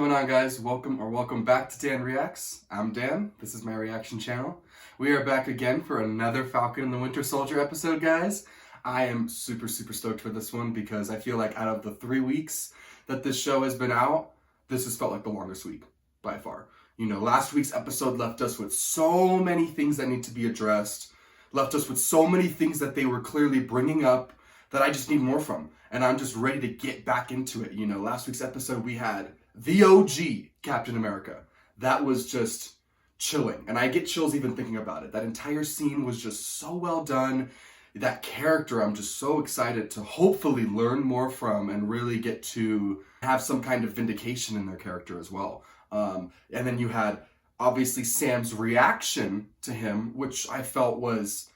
going on, guys? Welcome back to Dan Reacts. I'm Dan. This is my reaction channel. We are back again for another Falcon and the Winter Soldier episode, guys. I am super stoked for this one because I feel like out of the 3 weeks that this show has been out, this has felt like the longest week by far. You know, last week's episode left us with so many things that need to be addressed, left us with so many things that they were clearly bringing up that I just need more from. And I'm just ready to get back into it. You know, last week's episode we had the OG Captain America. That was just chilling. And I get chills even thinking about it. That entire scene was just so well done. That character, I'm just so excited to hopefully learn more from and really get to have some kind of vindication in their character as well. And then you had, obviously, Sam's reaction to him, which I felt was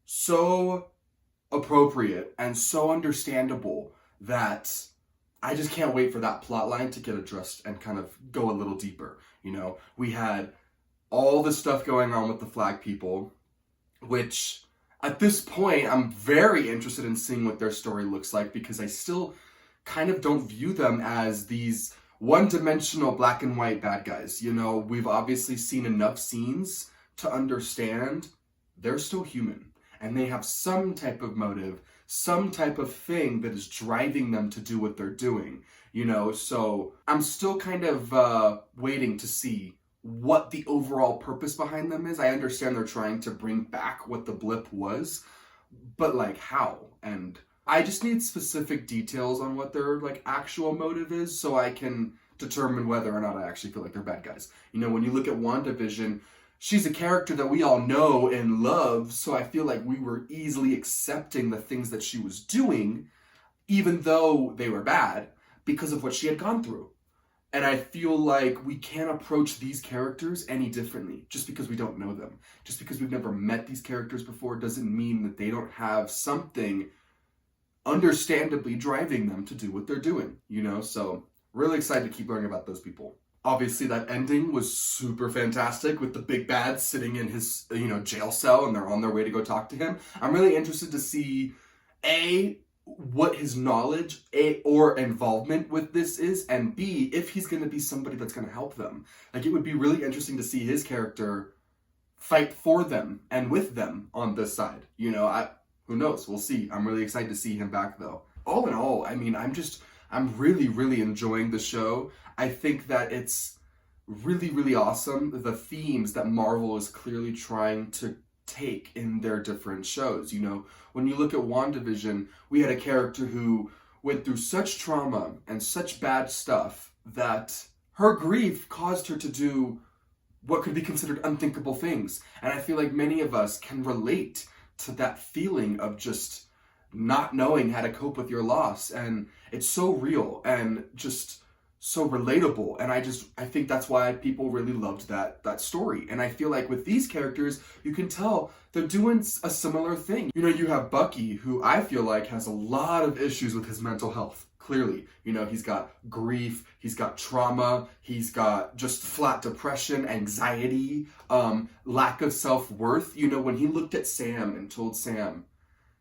so appropriate and so understandable that I just can't wait for that plot line to get addressed and kind of go a little deeper. You know, we had all the stuff going on with the flag people, which at this point I'm very interested in seeing what their story looks like, because I still kind of don't view them as these one-dimensional black and white bad guys. You know, we've obviously seen enough scenes to understand they're still human and they have some type of motive, some type of thing that is driving them to do what they're doing, you know? So I'm still kind of waiting to see what the overall purpose behind them is. I understand they're trying to bring back what the blip was, but like how? And I just need specific details on what their like actual motive is so I can determine whether or not I actually feel like they're bad guys. You know, when you look at WandaVision, she's a character that we all know and love, so I feel like we were easily accepting the things that she was doing, even though they were bad, because of what she had gone through. And I feel like we can't approach these characters any differently just because we don't know them. Just because we've never met these characters before doesn't mean that they don't have something understandably driving them to do what they're doing, you know? So really excited to keep learning about those people. Obviously, that ending was super fantastic with the big bad sitting in his, jail cell, and they're on their way to go talk to him. I'm really interested to see, A, what his knowledge or involvement with this is, and B, if he's going to be somebody that's going to help them. Like, it would be really interesting to see his character fight for them and with them on this side. You know, who knows? We'll see. I'm really excited to see him back, though. All in all, I mean, I'm really enjoying the show. I think that it's really awesome, the themes that Marvel is clearly trying to take in their different shows. You know, when you look at WandaVision, we had a character who went through such trauma and such bad stuff that her grief caused her to do what could be considered unthinkable things. And I feel like many of us can relate to that feeling of just not knowing how to cope with your loss. And it's so real and just so relatable. And I think that's why people really loved that story. And I feel like with these characters, you can tell they're doing a similar thing. You know, you have Bucky, who I feel like has a lot of issues with his mental health. Clearly, you know, he's got grief, he's got trauma, he's got just flat depression, anxiety, lack of self-worth. You know, when he looked at Sam and told Sam,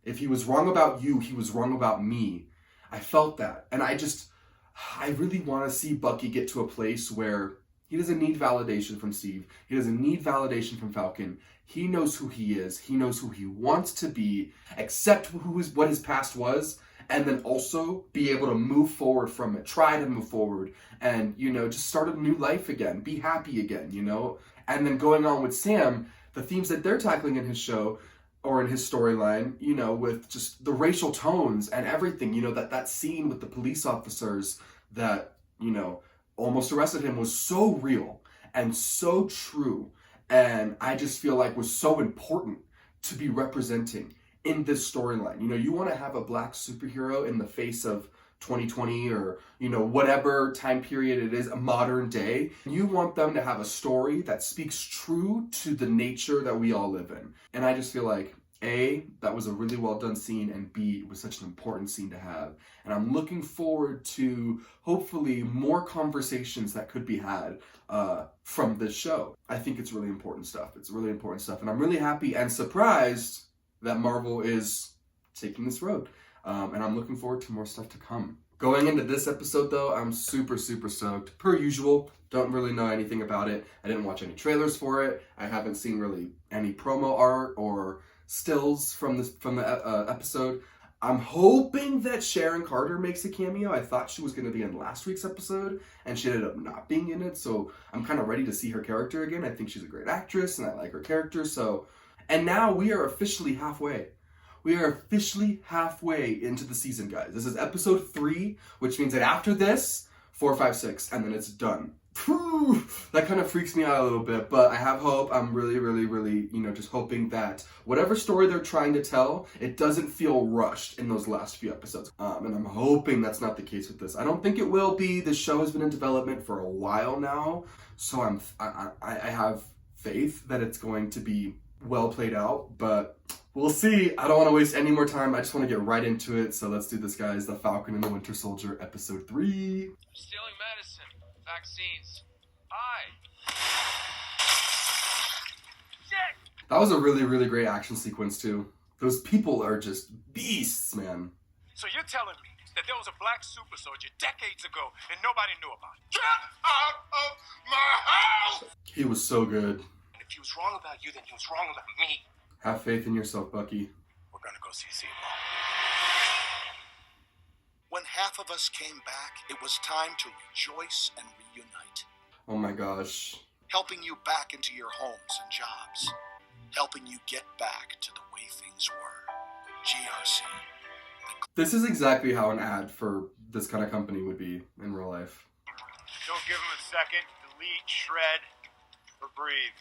if he was wrong about you, he was wrong about me. I felt that. And I really want to see Bucky get to a place where he doesn't need validation from Steve. He doesn't need validation from Falcon. He knows who he is. He knows who he wants to be, accept what his past was, and then also be able to move forward from it, try to move forward, and, you know, just start a new life again, be happy again, you know? And then going on with Sam, the themes that they're tackling in his show, or in his storyline, you know, with just the racial tones and everything, you know, that scene with the police officers that, you know, almost arrested him was so real and so true. And I just feel like was so important to be representing in this storyline. You know, you want to have a black superhero in the face of 2020 or, you know, whatever time period it is, a modern day. You want them to have a story that speaks true to the nature that we all live in. And I just feel like, A, that was a really well done scene, and B, it was such an important scene to have. And I'm looking forward to hopefully more conversations that could be had from this show. I think it's really important stuff. It's really important stuff. And I'm really happy and surprised that Marvel is taking this road. And I'm looking forward to more stuff to come. Going into this episode, though, I'm super stoked. Per usual, don't really know anything about it. I didn't watch any trailers for it. I haven't seen really any promo art or stills from the episode. I'm hoping that Sharon Carter makes a cameo. I thought she was going to be in last week's episode, and she ended up not being in it, so I'm kind of ready to see her character again. I think she's a great actress, and I like her character, so... And now we are officially halfway. We are officially halfway into the season, guys. This is episode 3, which means that after this, 4, 5, 6, and then it's done. Whew, that kind of freaks me out a little bit, but I have hope. I'm really, just hoping that whatever story they're trying to tell, it doesn't feel rushed in those last few episodes. And I'm hoping that's not the case with this. I don't think it will be. The show has been in development for a while now, so I have faith that it's going to be well played out, but we'll see. I don't want to waste any more time. I just want to get right into it. So let's do this, guys. The Falcon and the Winter Soldier, episode 3. Stealing medicine, vaccines. Aye. Shit! That was a really great action sequence, too. Those people are just beasts, man. So you're telling me that there was a black super soldier decades ago and nobody knew about it? Get out of my house! He was so good. And if he was wrong about you, then he was wrong about me. Have faith in yourself, Bucky. We're gonna go see Zemo. When half of us came back, it was time to rejoice and reunite. Oh my gosh. Helping you back into your homes and jobs. Helping you get back to the way things were. GRC. This is exactly how an ad for this kind of company would be in real life. Don't give him a second. Delete, shred, or breathe.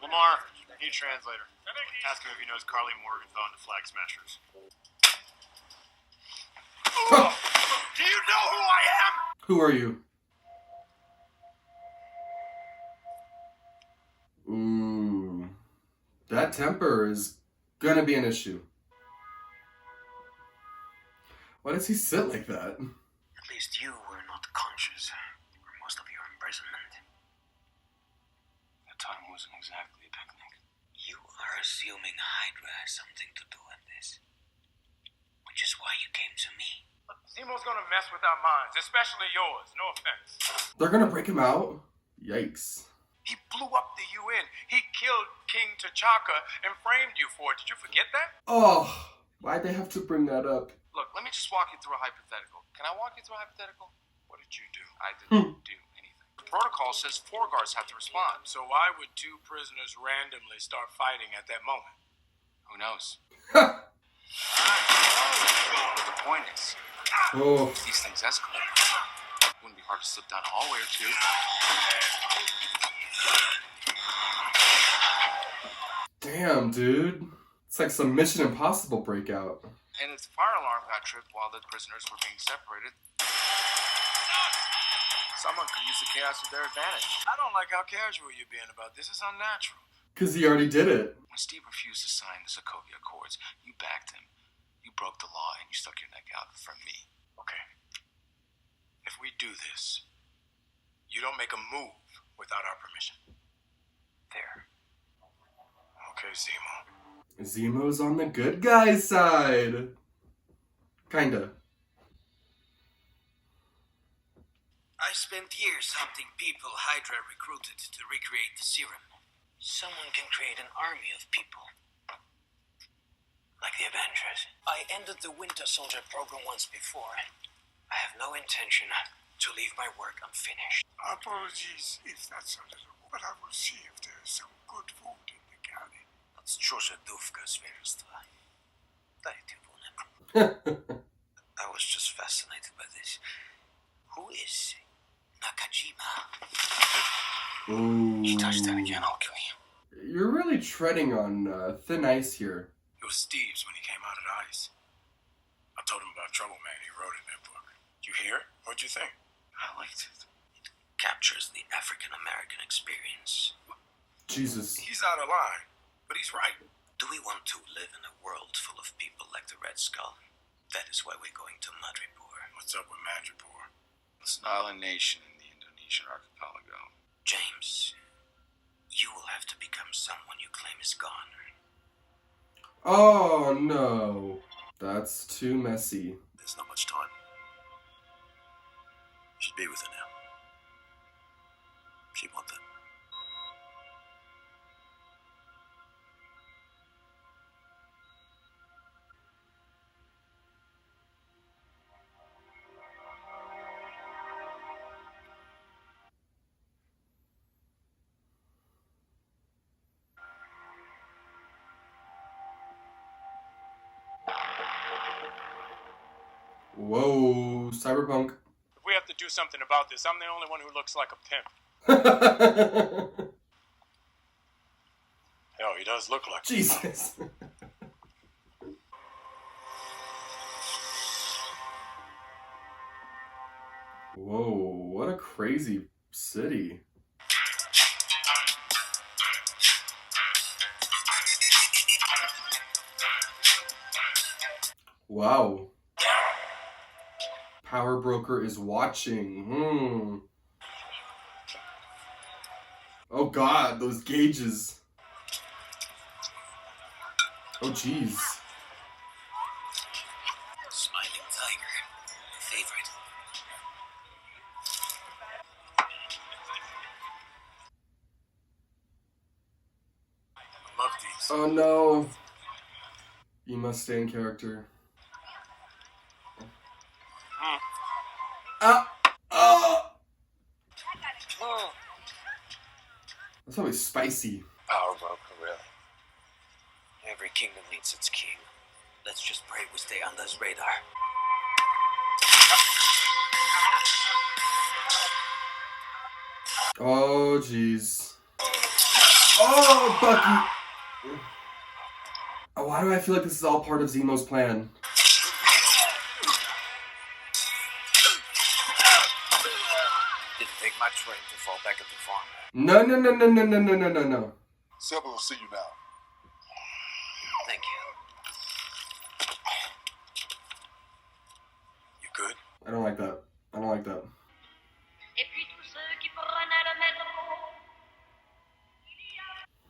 Lamar, need a translator. Ask him if he knows Carly Morgenthau and the Flag Smashers. Do you know who I am? Who are you? Ooh. That temper is gonna be an issue. Why does he sit like that? At least you were not conscious for most of your imprisonment. The time wasn't exactly a picnic. You are assuming Hydra has something to do with this. Which is why you came to me. Look, Zemo's gonna mess with our minds, especially yours. No offense. They're gonna break him out? Yikes. He blew up the UN. He killed King T'Chaka and framed you for it. Did you forget that? Oh, why'd they have to bring that up? Look, let me just walk you through a hypothetical. Can I walk you through a hypothetical? What did you do? I didn't do anything. The protocol says 4 guards have to respond. So why would 2 prisoners randomly start fighting at that moment? Who knows? But the point is, Oh, if these things escalate, it wouldn't be hard to slip down a hallway or 2. damn, dude. It's like some Mission Impossible breakout. And if the fire alarm got tripped while the prisoners were being separated, someone could use the chaos to their advantage. I don't like how casual you're being about this. It's unnatural. Because he already did it. When Steve refused to sign the Sokovia Accords, you backed him. You broke the law and you stuck your neck out for me. Okay. If we do this, you don't make a move without our permission. There. Okay, Zemo. Zemo's on the good guy's side. Kinda. I spent years hunting people Hydra recruited to recreate the serum. Someone can create an army of people. Like the Avengers. I ended the Winter Soldier program once before. I have no intention to leave my work unfinished. Apologies if that's a little, but I will see if there is some good food in the galley. That's Чужа дувка зверства. Дайте вон. I was just fascinated by this. Who is Nakajima? Ooh. You touch that again, I'll kill you. You're really treading on thin ice here. It was Steve's when he came out at ICE. I told him about Trouble Man. He wrote in that book. You hear it? What'd you think? I liked it. It captures the African-American experience. Jesus. He's out of line, but he's right. Do we want to live in a world full of people like the Red Skull? That is why we're going to Madripoor. What's up with Madripoor? It's an island nation in the Indonesian archipelago. James, you will have to become someone you claim is gone. Oh no. That's too messy. There's not much time. Just be with her now. She want that. Whoa, cyberpunk. If we have to do something about this, I'm the only one who looks like a pimp. Hell, he does look like Jesus. Whoa, what a crazy city. Wow. Power broker is watching. Oh god, those gauges. Oh jeez. Smiling tiger. Favorite. I love these. Oh no. You must stay in character. Oh! That's probably spicy. Power broker, really. Every kingdom needs its king. Let's just pray we stay on this radar. Oh jeez. Oh, Bucky! Oh, why do I feel like this is all part of Zemo's plan? Didn't take much for him to fall back at the farm. No. Zemo will see you now. Thank you. You good? I don't like that.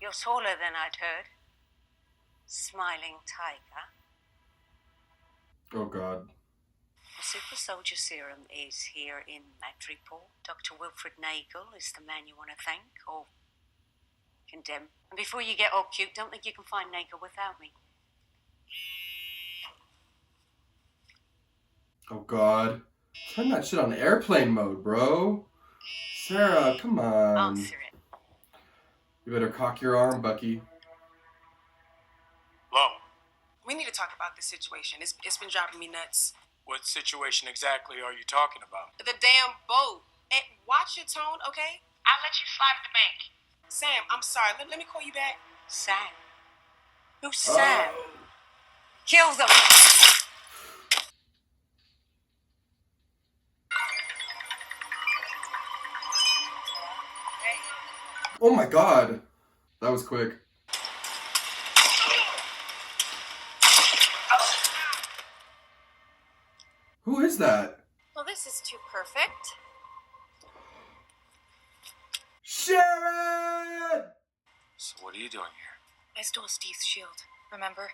You're taller than I'd heard. Smiling tiger. Oh god. The super soldier serum is here in Madripoor. Dr. Wilfred Nagel is the man you want to thank or condemn. And before you get all cute, don't think you can find Nagel without me. Oh god. Turn that shit on airplane mode, bro. Sarah, come on. Answer it. You better cock your arm, Bucky. Lo, We need to talk about this situation. It's been driving me nuts. what situation exactly are you talking about? The damn boat. And watch your tone, okay? I'll let you slide at the bank. Sam, I'm sorry. Let me call you back. Sam. Who's Sam? Oh. Kill them. Oh my god. That was quick. Who is that? Well, this is too perfect. Sharon! So what are you doing here? I stole Steve's shield, remember?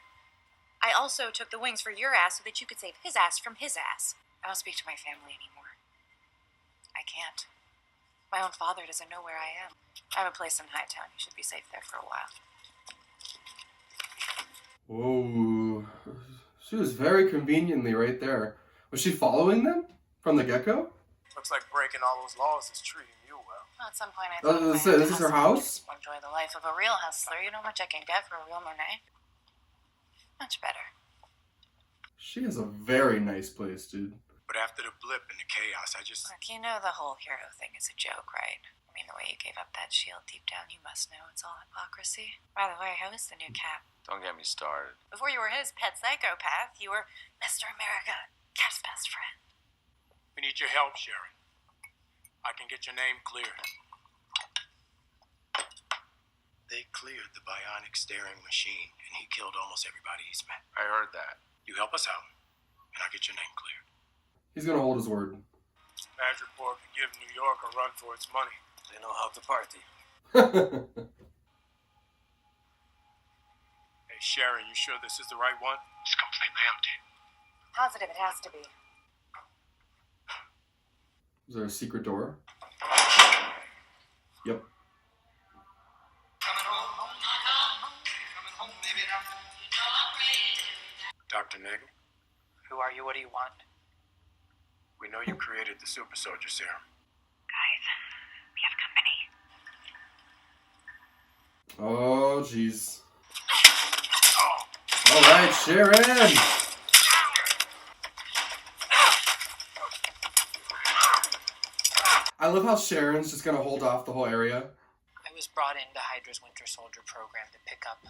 I also took the wings for your ass so that you could save his ass from his ass. I don't speak to my family anymore. I can't. My own father doesn't know where I am. I have a place in Hightown. You should be safe there for a while. Whoa. She was very conveniently right there. Was she following them from the get-go? Looks like breaking all those laws is treating you well. Well, at some point I Oh, thought this is her house? enjoy the life of a real hustler. You know how much I can get for a real Monet? Much better. She has a very nice place, dude. But after the blip and the chaos, I just... Look, you know the whole hero thing is a joke, right? I mean, the way you gave up that shield deep down, you must know it's all hypocrisy. By the way, how is the new Cap? Don't get me started. Before you were his pet psychopath, you were Mr. America, Cap's best friend. We need your help, Sharon. I can get your name cleared. They cleared the bionic staring machine, and he killed almost everybody he's met. I heard that. You help us out, and I'll get your name cleared. He's gonna hold his word. Madripoor could give New York a run for its money. They know how to party. Hey, Sharon, you sure this is the right one? It's completely empty. Positive it has to be. Is there a secret door? Yep. Dr. Nagel, Who are you? What do you want? we know you created the super soldier serum. Guys, we have company. Oh, jeez. All right, Sharon. I love how Sharon's just gonna hold off the whole area. I was brought into Hydra's Winter Soldier program to pick up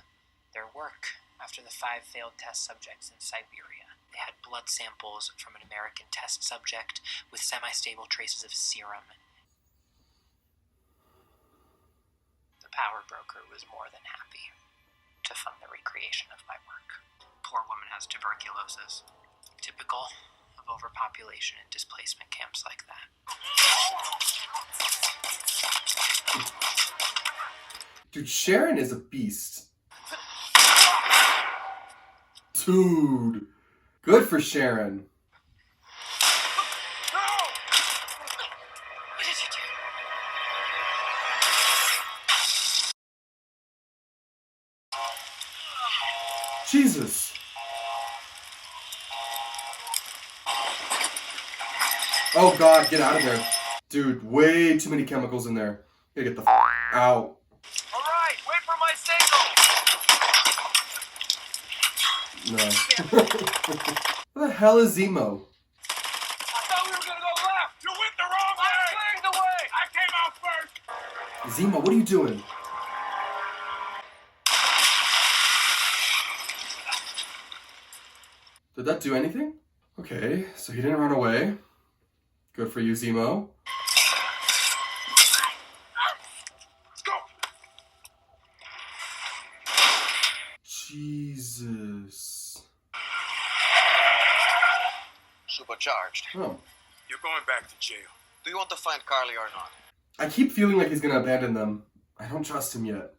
their work after the 5 failed test subjects in Siberia. They had blood samples from an American test subject with semi-stable traces of serum. The power broker was more than happy to fund the recreation of my work. Poor woman has tuberculosis, typical of overpopulation and displacement camps like that. Dude, Sharon is a beast. Dude. Good for Sharon. What did you do? Jesus. Oh God, get out of there. Dude, way too many chemicals in there. You gotta get the out. Alright, wait for my signal! No. What the hell is Zemo? I thought we were gonna go left. You went the wrong way. I cleared the way. I came out first. Zemo, what are you doing? Did that do anything? Okay, so he didn't run away. Good for you, Zemo. Let's go. Jesus. Supercharged. Oh. You're going back to jail. Do you want to find Carly or not? I keep feeling like he's gonna abandon them. I don't trust him yet.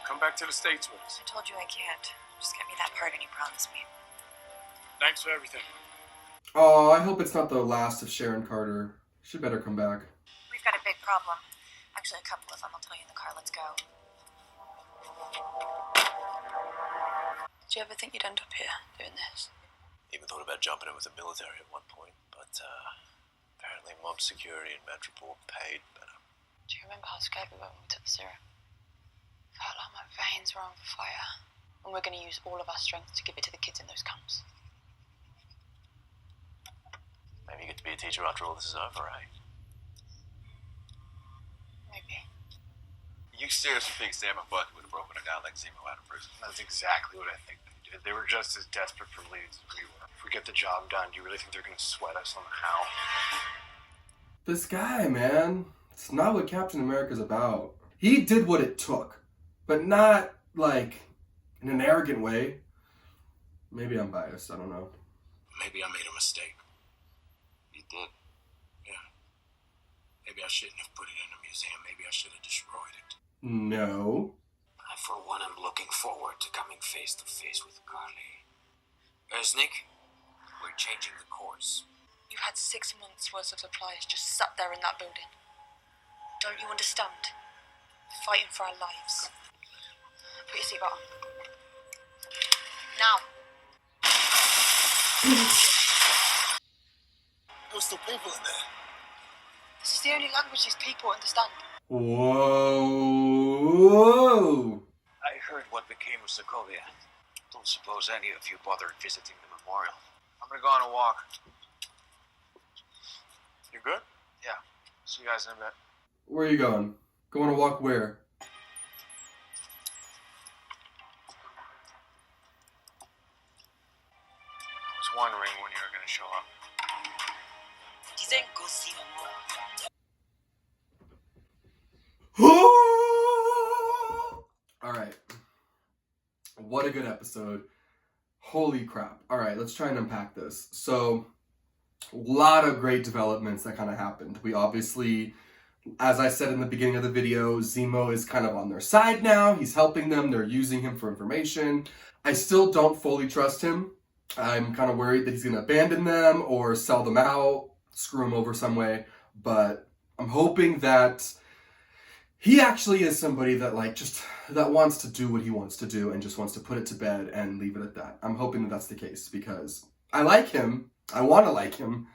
Come back to the States with us. I told you I can't. Just get me that pardon you promised me. Thanks for everything. Oh, I hope it's not the last of Sharon Carter. She better come back. We've got a big problem. Actually, a couple of them. I'll tell you in the car. Let's go. Did you ever think you'd end up here doing this? Even thought about jumping in with the military at one point, but apparently mob security in Metropole paid better. Do you remember how scared we were when we took the serum? Felt like my veins were on fire. And we're going to use all of our strength to give it to the kids in those camps. Maybe you get to be a teacher after all this is over, eh? Maybe. You seriously think Sam and Bucky would have broken a guy like Zemo out of prison? That's exactly what I think they did. They were just as desperate for leads as we were. If we get the job done, do you really think they're going to sweat us on how? This guy, man. It's not what Captain America's about. He did what it took, but not, like, in an arrogant way. Maybe I'm biased, I don't know. Maybe I made a mistake. You did? Yeah. Maybe I shouldn't have put it in a museum. Maybe I should have destroyed it. No. I, for one, am looking forward to coming face to face with Carly. Nick, we're changing the course. You had 6 months worth of supplies just sat there in that building. Don't you understand? Fighting for our lives. Put your seatbelt on. Now. There's still people in there. This is the only language these people understand. Whoa. I heard what became of Sokovia. Don't suppose any of you bothered visiting the memorial. I'm gonna go on a walk. You good? Yeah. See you guys in a bit. Where are you going? Going to walk where? I was wondering when you were going to show up. Alright. What a good episode. Holy crap. Alright, let's try and unpack this. So, a lot of great developments that kind of happened. We obviously, as I said in the beginning of the video, Zemo is kind of on their side now. He's helping them. They're using him for information. I still don't fully trust him. I'm kind of worried that he's going to abandon them or sell them out, screw them over some way. but I'm hoping that he actually is somebody that that wants to do what he wants to do and just wants to put it to bed and leave it at that. I'm hoping that that's the case because I like him. I want to like him,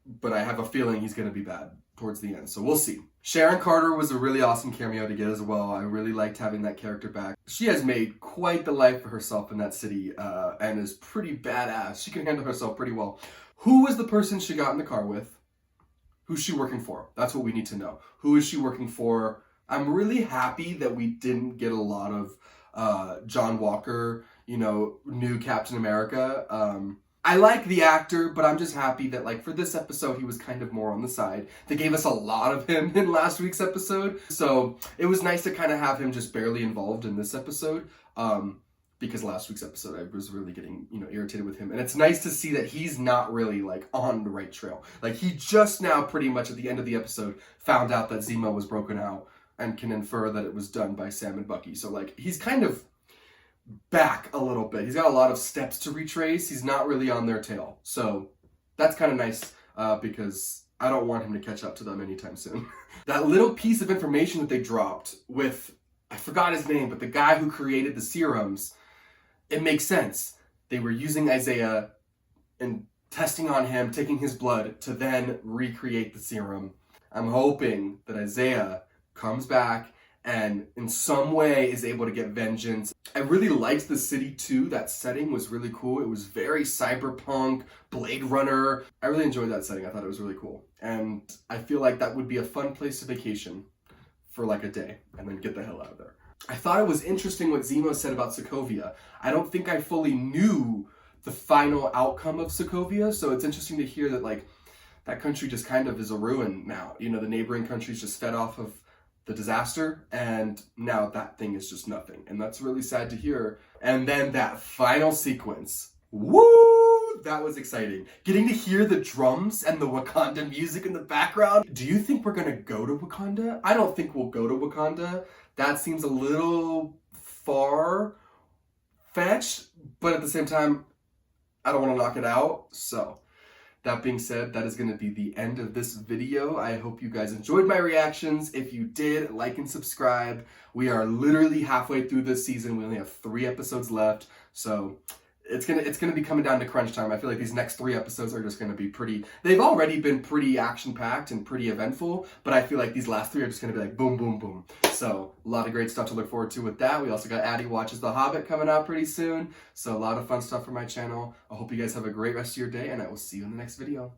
but I have a feeling he's going to be bad towards the end. So we'll see. Sharon Carter was a really awesome cameo to get as well. I really liked having that character back. She has made quite the life for herself in that city and is pretty badass. She can handle herself pretty well. Who was the person she got in the car with? Who's she working for? That's what we need to know. Who is she working for? I'm really happy that we didn't get a lot of John Walker, new Captain America. I like the actor, but I'm just happy that for this episode, he was kind of more on the side. They gave us a lot of him in last week's episode. So it was nice to kind of have him just barely involved in this episode. Because last week's episode, I was really getting, irritated with him. And it's nice to see that he's not really on the right trail. He just now pretty much at the end of the episode found out that Zemo was broken out and can infer that it was done by Sam and Bucky. So he's kind of back a little bit. He's got a lot of steps to retrace. He's not really on their tail. So that's kind of nice because I don't want him to catch up to them anytime soon. That little piece of information that they dropped with, I forgot his name, but the guy who created the serums, it makes sense. They were using Isaiah and testing on him, taking his blood to then recreate the serum. I'm hoping that Isaiah comes back and in some way is able to get vengeance. I really liked the city too. That setting was really cool. It was very cyberpunk, Blade Runner. I really enjoyed that setting. I thought it was really cool. And I feel like that would be a fun place to vacation for a day and then get the hell out of there. I thought it was interesting what Zemo said about Sokovia. I don't think I fully knew the final outcome of Sokovia, so it's interesting to hear that that country just kind of is a ruin now. The neighboring countries just fed off of the disaster, and now that thing is just nothing. And that's really sad to hear. And then that final sequence. Woo! That was exciting. Getting to hear the drums and the Wakanda music in the background. Do you think we're gonna go to Wakanda? I don't think we'll go to Wakanda. That seems a little far-fetched, but at the same time, I don't want to knock it out. So that being said, that is going to be the end of this video. I hope you guys enjoyed my reactions. If you did, like and subscribe. We are literally halfway through this season. We only have 3 episodes left. So it's gonna be coming down to crunch time. I feel like these next 3 episodes are just gonna be they've already been pretty action-packed and pretty eventful, but I feel like these last 3 are just gonna be boom, boom, boom. So a lot of great stuff to look forward to with that. We also got Addie Watches The Hobbit coming out pretty soon. So a lot of fun stuff for my channel. I hope you guys have a great rest of your day, and I will see you in the next video.